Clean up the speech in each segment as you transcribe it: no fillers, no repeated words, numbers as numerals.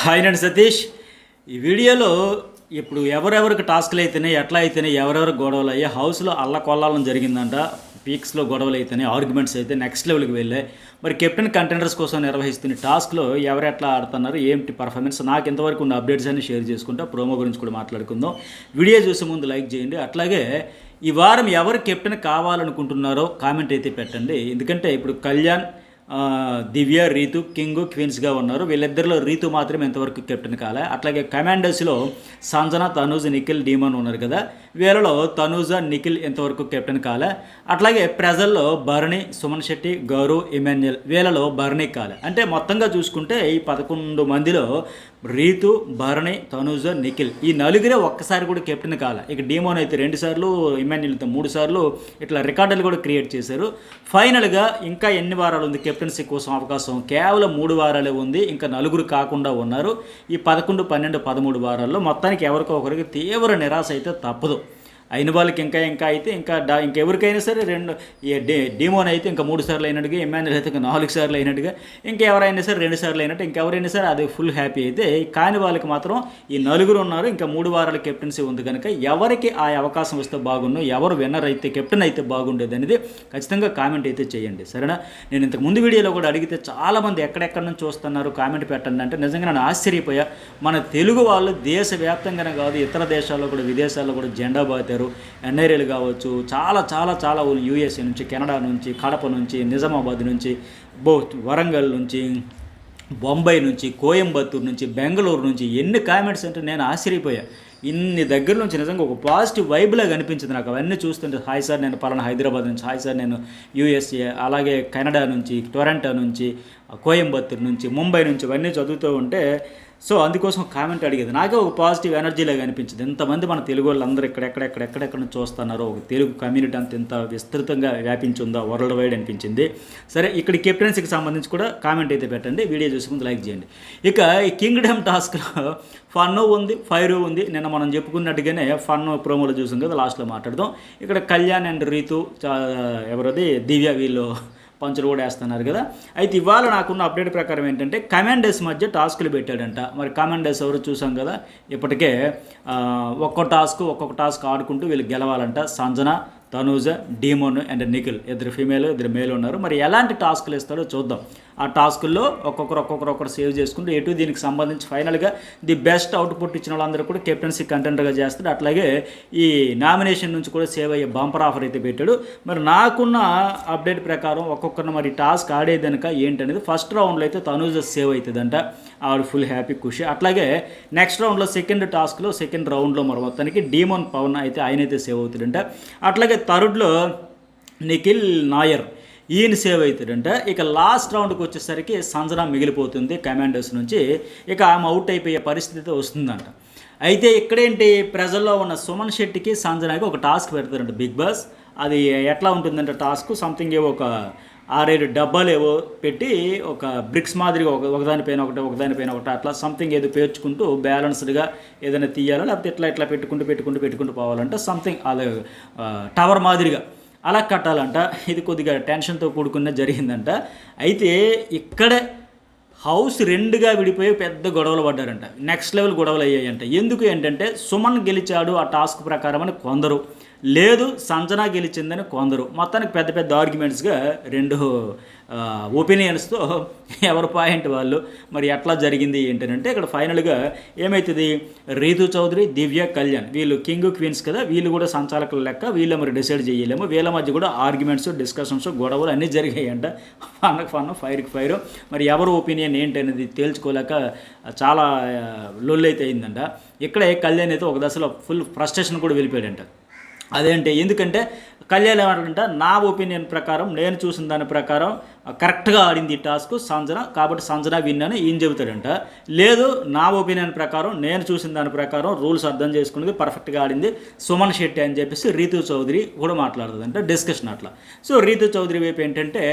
Hi అండి సతీష్. ఈ వీడియోలో ఇప్పుడు ఎవరెవరికి టాస్క్లు అయితేనే ఎట్లా అయితేనే ఎవరెవరు గొడవలు అయ్యి హౌస్లో అల్లకొల్లాలం జరిగిందంట. పీక్స్లో గొడవలు అయితేనే ఆర్గ్యుమెంట్స్ అయితే నెక్స్ట్ లెవెల్కి వెళ్ళాయి. మరి కెప్టెన్ కంటెండర్స్ కోసం నిర్వహిస్తున్న టాస్క్లో ఎవరు ఎట్లా ఆడుతున్నారు, ఏంటి పర్ఫార్మెన్స్, నాకు ఇంతవరకు ఉన్న అప్డేట్స్ అన్ని షేర్ చేసుకుంటా. ప్రోమో గురించి కూడా మాట్లాడుకుందాం. వీడియో చూసే ముందు లైక్ చేయండి. అట్లాగే ఈ వారం ఎవరు కెప్టెన్ కావాలనుకుంటున్నారో కామెంట్ అయితే పెట్టండి. ఎందుకంటే ఇప్పుడు కళ్యాణ్, దివ్య, రీతు కింగ్ క్వీన్స్గా ఉన్నారు. వీళ్ళిద్దరిలో రీతు మాత్రమే ఎంతవరకు కెప్టెన్ కాలే. అట్లాగే కమాండర్స్లో సంజన, తనూజ్, నిఖిల్, డీమన్ ఉన్నారు కదా. వీళ్ళలో తనూజ, నిఖిల్ ఎంతవరకు కెప్టెన్ కాలే. అట్లాగే ప్రజల్లో భరణి, సుమన్ శెట్టి, గౌరవ్, ఇమాన్యుయల్ వీళ్ళలో భరణి కాలే. అంటే మొత్తంగా చూసుకుంటే ఈ 11 మందిలో రీతు, భరణి, తనూజ, నిఖిల్ ఈ నలుగురే ఒక్కసారి కూడా కెప్టెన్ కాలే. ఇక డీమోన్ అయితే 2 సార్లు, ఇమాన్యుయల్తో 3 సార్లు ఇట్లా రికార్డులు కూడా క్రియేట్ చేశారు. ఫైనల్గా ఇంకా ఎన్ని వారాలు ఉంది కెప్టెన్సీ కోసం అవకాశం? కేవలం 3 వారాలే ఉంది. ఇంకా నలుగురు కాకుండా ఉన్నారు. ఈ 11, 12, 13 వారాల్లో మొత్తానికి ఎవరికో ఒకరికి తీవ్ర నిరాశ అయితే తప్పదు. అయిన వాళ్ళకి ఇంకా అయితే ఇంకెవరికైనా సరే డీమోన్ అయితే ఇంకా 3 సార్లు అయినట్టుగా, ఇమాన్యుయల్ అయితే ఇంకా 4 సార్లు అయినట్టుగా, ఇంకెవరైనా సరే 2 సార్లు అయినట్టు, ఇంకెవరైనా సరే అది ఫుల్ హ్యాపీ అయితే. కాని వాళ్ళకి మాత్రం ఈ నలుగురు ఉన్నారు. ఇంకా 3 వారాల కెప్టెన్సీ ఉంది కనుక ఎవరికి ఆ అవకాశం వస్తే బాగుండు, ఎవరు విన్నర్ అయితే కెప్టెన్ అయితే బాగుండేది అనేది ఖచ్చితంగా కామెంట్ అయితే చేయండి, సరేనా? నేను ఇంతకు ముందు వీడియోలో కూడా అడిగితే చాలామంది ఎక్కడెక్కడి నుంచి చూస్తున్నారు కామెంట్ పెట్టండి అంటే నిజంగా నేను ఆశ్చర్యపోయా. మన తెలుగు వాళ్ళు దేశవ్యాప్తంగానే కాదు, ఇతర దేశాల్లో కూడా, విదేశాల్లో కూడా జెండా బాతారు. ఎన్ఐఏలు కావచ్చు, చాలా యూఎస్ఏ నుంచి, కెనడా నుంచి, కడప నుంచి, నిజామాబాద్ నుంచి, వరంగల్ నుంచి, బొంబాయి నుంచి, కోయంబత్తూరు నుంచి, బెంగళూరు నుంచి ఎన్ని కామెంట్స్ అంటే నేను ఆశ్చర్యపోయా. ఇన్ని దగ్గర నుంచి నిజంగా ఒక పాజిటివ్ వైబ్లా కనిపించింది నాకు అవన్నీ చూస్తుంటే. హాయ్ సార్, నేను పలానా హైదరాబాద్ నుంచి, హాయ్ సార్ నేను యూఎస్ఏ, అలాగే కెనడా నుంచి, టొరంటో నుంచి, కోయంబత్తూరు నుంచి, ముంబై నుంచి ఇవన్నీ చదువుతూ ఉంటే సో అందుకోసం కామెంట్ అడిగేది. నాకే ఒక పాజిటివ్ ఎనర్జీలాగా అనిపించింది. ఎంతమంది మన తెలుగు వాళ్ళందరూ ఎక్కడెక్కడ నుంచి చూస్తున్నారో, ఒక తెలుగు కమ్యూనిటీ అంత ఎంత విస్తృతంగా వ్యాపించి ఉందో వరల్డ్ వైడ్ అనిపించింది. సరే, ఇక్కడ కెప్టెన్సీకి సంబంధించి కూడా కామెంట్ అయితే పెట్టండి. వీడియో చూసే ముందు లైక్ చేయండి. ఇక ఈ కింగ్డమ్ టాస్క్లో ఫన్ ఉంది, ఫైర్ ఉంది. నిన్న మనం చెప్పుకున్నట్టుగానే ఫన్ ప్రోమోలో చూసాం కదా, లాస్ట్లో మాట్లాడదాం. ఇక్కడ కళ్యాణ్ అండ్ రీతు, ఎవరది దివ్య, వీళ్ళు పంచులు కూడా వేస్తున్నారు కదా. అయితే ఇవాళ నాకున్న అప్డేట్ ప్రకారం ఏంటంటే కమాండర్స్ మధ్య టాస్కులు పెట్టాడంట. మరి కమాండర్స్ ఎవరు చూసాం కదా, ఇప్పటికే ఒక్కొక్క టాస్క్ ఆడుకుంటూ వీళ్ళు గెలవాలంట. Sanjana, Tanuja, Demon and Nikhil, 2 female 2 male ఉన్నారు. మరి ఎలాంటి టాస్కులు ఇస్తాడో చూద్దాం. ఆ టాస్కుల్లో ఒక్కొక్కరు సేవ్ చేసుకుంటూ ఎటు దీనికి సంబంధించి ఫైనల్గా ది బెస్ట్ అవుట్పుట్ ఇచ్చిన వాళ్ళందరూ కూడా కెప్టెన్సీ కంటెండర్గా చేస్తాడు. అట్లాగే ఈ నామినేషన్ నుంచి కూడా సేవ్ అయ్యే బంపర్ ఆఫర్ అయితే పెట్టాడు. మరి నాకున్న అప్డేట్ ప్రకారం ఒక్కొక్కరిని మరి టాస్క్ ఆడేదనక ఏంటనేది ఫస్ట్ రౌండ్లో అయితే తనూజ సేవ్ అవుతుందంట. ఆవిడ ఫుల్ హ్యాపీ, ఖుషి. అట్లాగే నెక్స్ట్ రౌండ్లో సెకండ్ రౌండ్లో మరి మొత్తానికి డీమోన్ పవన్ అయితే ఆయనైతే సేవ్ అవుతాడంట. అట్లాగే థర్డ్లో నిఖిల్ నాయర్ ఈయన సేవ్ అవుతాడంట. ఇక లాస్ట్ రౌండ్కి వచ్చేసరికి సంజన మిగిలిపోతుంది కమాండర్స్ నుంచి. ఇక ఆమె అవుట్ అయిపోయే పరిస్థితి వస్తుందంట. అయితే ఇక్కడేంటి, ప్రజల్లో ఉన్న సుమన్ శెట్టికి, సంజనకి ఒక టాస్క్ పెడతారంట బిగ్ బాస్. అది ఎట్లా ఉంటుందంటే టాస్క్ సంథింగ్ ఏవో ఒక 6-7 డబ్బాలు ఏవో పెట్టి ఒక బ్రిక్స్ మాదిరిగా ఒకదానిపైన ఒకటి అట్లా సంథింగ్ ఏదో పేర్చుకుంటూ బ్యాలెన్స్డ్గా ఏదైనా తీయాలో, లేకపోతే ఇట్లా పెట్టుకుంటూ పోవాలంటే సంథింగ్ అదే టవర్ మాదిరిగా అలా కట్టాలంట. ఇది కొద్దిగా టెన్షన్తో కూడుకున్న జరిగిందంట. అయితే ఇక్కడే హౌస్ 2గా విడిపోయి పెద్ద గొడవలు పడ్డారంట. నెక్స్ట్ లెవెల్ గొడవలు అయ్యాయంట. ఎందుకు ఏంటంటే సుమన్ గెలిచాడు ఆ టాస్క్ ప్రకారం అని కొందరు, లేదు సంజన గెలిచిందని కొందరు. మొత్తానికి పెద్ద ఆర్గ్యుమెంట్స్గా 2 ఒపీనియన్స్తో ఎవరి పాయింట్ వాళ్ళు. మరి ఎట్లా జరిగింది ఏంటంటే ఇక్కడ ఫైనల్గా ఏమవుతుంది, రీతు చౌదరి, దివ్య, కళ్యాణ్ వీళ్ళు కింగ్ క్వీన్స్ కదా, వీళ్ళు కూడా సంచాలకుల లెక్క. వీళ్ళు మరి డిసైడ్ చేయలేము. వీళ్ళ మధ్య కూడా ఆర్గ్యుమెంట్స్, డిస్కషన్స్, గొడవలు అన్నీ జరిగాయంట. ఫైర్కి ఫైర్. మరి ఎవరు ఒపీనియన్ ఏంటనేది తేల్చుకోలేక చాలా లొల్లు అయితే అయిందంట. ఇక్కడే కళ్యాణ్ అయితే ఒక దశలో ఫుల్ ఫ్రస్ట్రేషన్ కూడా వెళ్ళిపోయాడంట. అదేంటి, ఎందుకంటే కళ్యాణ్ ఏమంటాడంట, నా ఒపీనియన్ ప్రకారం, నేను చూసిన దాని ప్రకారం కరెక్ట్గా ఆడింది ఈ టాస్క్ సంజన, కాబట్టి సంజన విన్ అని ఈయన చెబుతాడంట. లేదు, నా ఒపీనియన్ ప్రకారం, నేను చూసిన దాని ప్రకారం రూల్స్ అర్థం చేసుకునేది పర్ఫెక్ట్గా ఆడింది సుమన్ శెట్టి అని చెప్పేసి రీతు చౌదరి కూడా మాట్లాడుతుందంట. డిస్కషన్ అట్లా. సో రీతు చౌదరి వైపు ఏంటంటే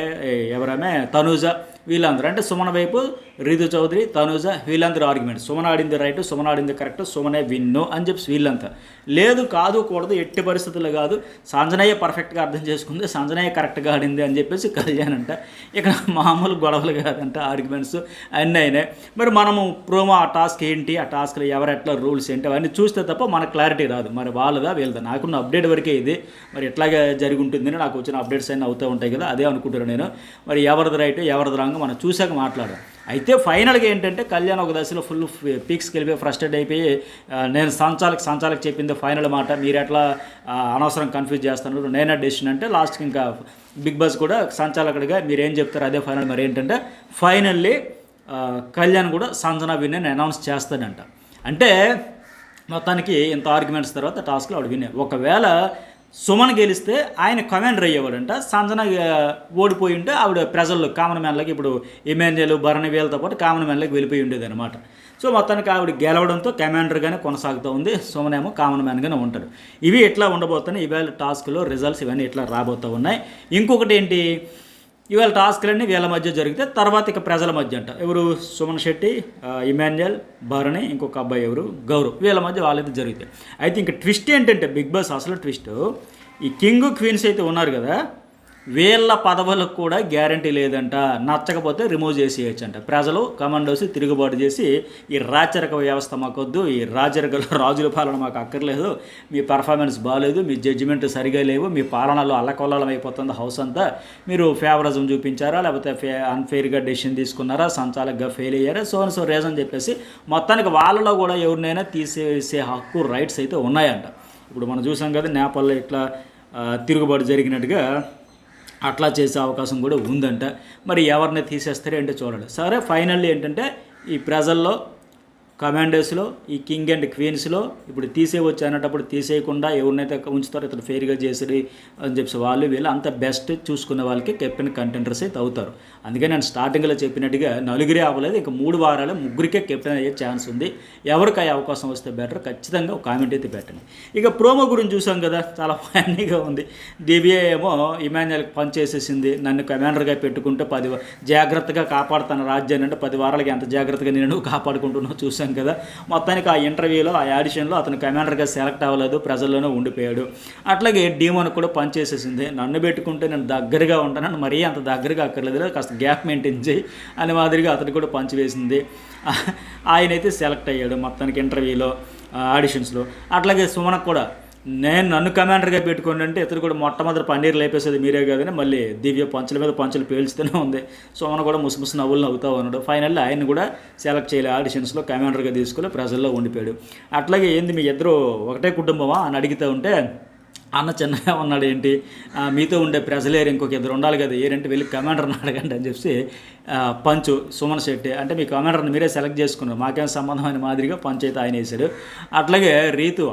ఎవరమే తనూజ, వీళ్ళందరూ అంటే సుమన్ వైపు రితు చౌదరి, తనుజ వీళ్ళందరూ ఆర్గ్యుమెంట్. సుమన్ ఆడింది రైట్, సుమన్ ఆడింది కరెక్ట్, సుమనే విన్ను అని చెప్పి వీళ్ళంతా. లేదు కాదు కూడదు, ఎట్టి పరిస్థితుల్లో కాదు, సంజనయ్య పర్ఫెక్ట్గా అర్థం చేసుకుంది, సంజనయ్య కరెక్ట్గా ఆడింది అని చెప్పేసి కళ్యాణ్ అంట. ఇక్కడ మామూలు గొడవలు కాదంట, ఆర్గ్యుమెంట్స్ అన్నీ అయినాయి. మరి మనము ప్రోమో ఆ టాస్క్ ఏంటి, ఆ టాస్క్లో ఎవరెట్లా రూల్స్ ఏంటి అవన్నీ చూస్తే తప్ప మనకు క్లారిటీ రాదు. మరి వాళ్ళదా వీళ్ళదా? నాకున్న అప్డేట్ వరకే ఇది. మరి ఎట్లాగా జరిగి ఉంటుందని నాకు వచ్చిన అప్డేట్స్ అన్నీ అవుతూ ఉంటాయి కదా, అదే అనుకుంటున్నాను నేను. మరి ఎవరిది రైట్ ఎవరిది రాంగ్ మనం చూసాక మాట్లాడదాం. అయితే ఫైనల్గా ఏంటంటే కళ్యాణ్ ఒక దశలో ఫుల్ పీక్స్కి వెళ్ళిపోయి ఫ్రస్ట్రేట్ అయిపోయి నేను సంచాలకు చెప్పింది ఫైనల్ మాట, మీరు ఎట్లా అనవసరం కన్ఫ్యూజ్ చేస్తున్నారు, నేనే డెసిషన్ అంటే లాస్ట్కి ఇంకా బిగ్ బాస్ కూడా సంచాలకుడిగా మీరు ఏం చెప్తారు అదే ఫైనల్. మరి ఏంటంటే ఫైనల్లీ కళ్యాణ్ కూడా సంజన విన్ అని అనౌన్స్ చేస్తాడంట. అంటే మొత్తానికి ఇంత ఆర్గ్యుమెంట్స్ తర్వాత టాస్క్లో ఆవిడ వినే. ఒకవేళ సుమన్ గెలిస్తే ఆయన కమాండర్ అయ్యేవాడంట, సంజన ఓడిపోయి ఉంటే ఆవిడ ప్రజల్లో కామన్ మ్యాన్లకి ఇప్పుడు ఇమాన్యుయల్ భరణి వీళ్ళతో పాటు కామన్ మ్యాన్లకి వెళ్ళిపోయి ఉండేది అనమాట. సో మొత్తానికి ఆవిడ గెలవడంతో కమాండర్గానే కొనసాగుతూ ఉంది, సుమన్ ఏమో కామన్ మ్యాన్గానే ఉంటాడు. ఇవి ఎట్లా ఉండబోతున్నాయి ఇవాళ టాస్క్లో రిజల్ట్స్ ఇవన్నీ ఎట్లా రాబోతూ ఉన్నాయి. ఇంకొకటి ఏంటి, ఇవాళ టాస్క్లన్నీ వీళ్ళ మధ్య జరిగితే తర్వాత ఇక ప్రజల మధ్య అంట. ఎవరు, సుమన్ శెట్టి, ఇమాన్యుయల్, భరణి, ఇంకొక అబ్బాయి ఎవరు, గౌరవ్, వీళ్ళ మధ్య వాళ్ళైతే జరుగుతాయి. అయితే ఇంక ట్విస్ట్ ఏంటంటే బిగ్ బాస్ అసలు ట్విస్ట్, ఈ కింగ్ క్వీన్స్ అయితే ఉన్నారు కదా, వీళ్ళ పదవులకు కూడా గ్యారంటీ లేదంట. నచ్చకపోతే రిమూవ్ చేసేయచ్చు అంట. ప్రజలు కమాండోస్ తిరుగుబాటు చేసి ఈ రాచరిక వ్యవస్థ మాకొద్దు, ఈ రాజుల పాలన మాకు అక్కర్లేదు, మీ పర్ఫార్మెన్స్ బాగాలేదు, మీ జడ్జిమెంట్ సరిగా లేవు, మీ పాలనలో అల్లకొల్లం అయిపోతుంది హౌస్ అంతా, మీరు ఫేవరిజం చూపించారా లేకపోతే అన్ఫెయిర్గా డెసిషన్ తీసుకున్నారా, సంచాలకుగా ఫెయిల్ అయ్యారా, సో రీజన్ చెప్పేసి మొత్తానికి వాళ్ళలో కూడా ఎవరినైనా తీసేసే హక్కు రైట్స్ అయితే ఉన్నాయంట. ఇప్పుడు మనం చూసాం కదా నేపాల్లో ఇట్లా తిరుగుబాటు జరిగినట్టుగా అట్లా చేసే అవకాశం కూడా ఉందంట. మరి ఎవరిని తీసేస్తారో ఏంటో చూడాలి. సరే ఫైనల్లీ ఏంటంటే ఈ ప్రజల్లో కమాండర్స్లో ఈ కింగ్ అండ్ క్వీన్స్లో ఇప్పుడు తీసేయవచ్చు అనేటప్పుడు తీసేయకుండా ఎవరినైతే ఉంచుతారో ఇతను ఫెయిర్గా చేసేది అని చెప్పి వాళ్ళు వీళ్ళు అంత బెస్ట్ చూసుకున్న వాళ్ళకి కెప్టెన్ కంటెండర్స్ అయితే అవుతారు. అందుకే నేను స్టార్టింగ్లో చెప్పినట్టుగా నలుగురే అవ్వలేదు, ఇంకా 3 వారాలు ముగ్గురికే కెప్టెన్ అయ్యే ఛాన్స్ ఉంది. ఎవరికి అవకాశం వస్తే బెటర్, ఖచ్చితంగా ఒక కామెంట్ అయితే పెట్టండి. ఇక ప్రోమో గురించి చూసాం కదా, చాలా ఫన్నీగా ఉంది. దివ్య ఏమో ఇమాన్యుయల్కి పనిచేసేసింది, నన్ను కమాండర్గా పెట్టుకుంటే జాగ్రత్తగా కాపాడుతాను రాజ్యాన్ని అంటే 10 వారాలకి ఎంత జాగ్రత్తగా నేను కాపాడుకుంటున్నావు చూసాం కదా. మొత్తానికి ఆ ఇంటర్వ్యూలో ఆ ఆడిషన్లో అతను కమాండర్గా సెలెక్ట్ అవ్వలేదు, ప్రజల్లోనే ఉండిపోయాడు. అట్లాగే డీమోన్ కూడా పనిచేసేసింది, నన్ను పెట్టుకుంటే నేను దగ్గరగా ఉంటానని, మరీ అంత దగ్గరగా అక్కర్లేదు, కాస్త గ్యాప్ మెయింటైన్ చేయి అనే మాదిరిగా అతను కూడా పంచివేసింది. ఆయనైతే సెలెక్ట్ అయ్యాడు మొత్తానికి ఇంటర్వ్యూలో ఆడిషన్స్లో. అట్లాగే సుమనకు కూడా నన్ను కమాండర్గా పెట్టుకోండి అంటే ఇతను కూడా మొట్టమొదటి పన్నీరు లేపేసేది మీరే కాదని మళ్ళీ దివ్య పంచుల మీద పంచులు పేల్చుతూనే ఉంది. సుమన కూడా ముసుముసు నవ్వులు నవ్వుతూ ఉన్నాడు. ఫైనల్లీ ఆయన కూడా సెలెక్ట్ చేయలే, ఆడిషన్స్లో కమాండర్గా తీసుకుని ప్రజల్లో ఉండిపోయాడు. అట్లాగే ఏంది మీ ఇద్దరు ఒకటే కుటుంబమా అని అడిగితే ఉంటే అన్న చిన్నగా ఉన్నాడు, ఏంటి మీతో ఉండే ప్రజలేరు ఇంకొక 2 ఉండాలి కదా, ఏరంటే వెళ్ళి కమాండర్ని అడగండి అని చెప్పి పంచు సుమన్ శెట్టి అంటే మీ కమాండర్ని మీరే సెలెక్ట్ చేసుకున్నారు, మాకేం సంబంధం అని మాదిరిగా పంచ్ అయితే ఆయన వేశాడు. అట్లాగే రీతు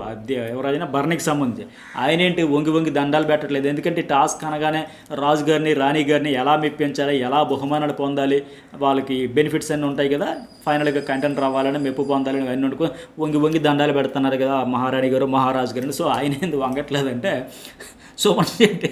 ఎవరైనా భరణికి సంబంధించి ఆయన ఏంటి వంగి దండాలు పెట్టట్లేదు. ఎందుకంటే టాస్క్ అనగానే రాజు గారిని రాణి గారిని ఎలా మెప్పించాలి, ఎలా బహుమానాలు పొందాలి, వాళ్ళకి బెనిఫిట్స్ అన్నీ ఉంటాయి కదా, ఫైనల్గా కంటెంట్ రావాలని మెప్పు పొందాలని అన్నీ వండుకో వంగి దండాలు పెడుతున్నారు కదా మహారాణి గారు మహారాజు గారిని. సో ఆయన ఎందుకు వంగట్లేదంటే సుమన్ శెట్టి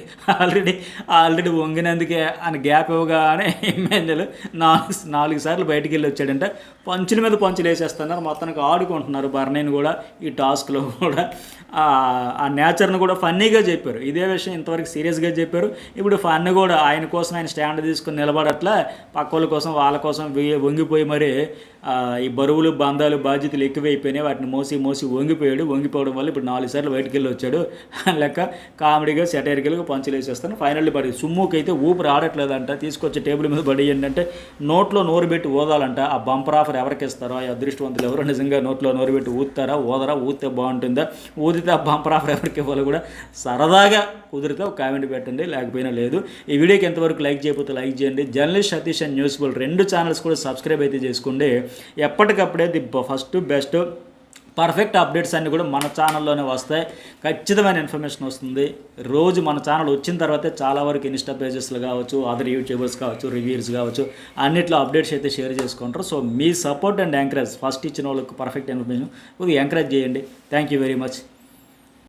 ఆల్రెడీ వంగినందుకే అని గ్యాప్ ఇవ్వగానే ఇమాన్యుయల్ 4 సార్లు బయటికి వెళ్ళి వచ్చాడంటే పంచుల మీద పంచులు వేసేస్తున్నారు. మొత్తానికి ఆడుకుంటున్నారు భరణిని కూడా ఈ టాస్క్లో కూడా. ఆ నేచర్ని కూడా ఫన్నీగా చెప్పారు, ఇదే విషయం ఇంతవరకు సీరియస్గా చెప్పారు. ఇప్పుడు ఫన్ కూడా ఆయన కోసం ఆయన స్టాండ్ తీసుకుని నిలబడట్లా, పక్క వాళ్ళ కోసం వాళ్ళ కోసం వంగిపోయి మరి ఈ బరువులు బంధాలు బాధ్యతలు ఎక్కువైపోయినాయి, వాటిని మోసి వంగిపోవడం వల్ల ఇప్పుడు 4 సార్లు బయటికి వెళ్ళి వచ్చాడు లెక్క. కామెడీగా సెటైరికల్గా పంచులు వేసేస్తాను. ఫైనల్లీ పడి సుమ్ముకి అయితే ఊపిరి ఆడట్లేదంట, తీసుకొచ్చి టేబుల్ మీద పడి ఏంటంటే నోట్లో నోరు పెట్టి ఊదాలంట. ఆ బంపర్ ఆఫర్ ఎవరికి ఇస్తారో, ఆ అదృష్టవంతులు ఎవరో నిజంగా నోట్లో నోరు పెట్టి ఊదుతారా ఊదితే బాగుంటుందా, ఊదితే ఆ బంపర్ ఆఫర్ ఎవరికి ఇవ్వాలో కూడా సరదాగా కుదిరితే ఒక కామెంట్ పెట్టండి, లేకపోయినా లేదు. ఈ వీడియోకి ఎంతవరకు లైక్ చేయకపోతే లైక్ చేయండి. Journalist Satish and Newsful 2 channels కూడా సబ్స్క్రైబ్ అయితే చేసుకోండి. ఎప్పటికప్పుడే the first best perfect updates అన్నీ కూడా మన ఛానల్లోనే వస్తాయి, ఖచ్చితమైన ఇన్ఫర్మేషన్ వస్తుంది. రోజు మన ఛానల్ వచ్చిన తర్వాతే చాలా వరకు ఇన్స్టా పేజెస్లో కావచ్చు, అదర్ యూట్యూబర్స్ కావచ్చు, రివ్యూర్స్ కావచ్చు, అన్నిట్లో అప్డేట్స్ అయితే షేర్ చేసుకుంటారు. So me support and encourage first ఇచ్చిన వాళ్ళకి పర్ఫెక్ట్ ఇన్ఫర్మేషన్ కొద్దిగా ఎంకరేజ్ చేయండి. Thank you very much.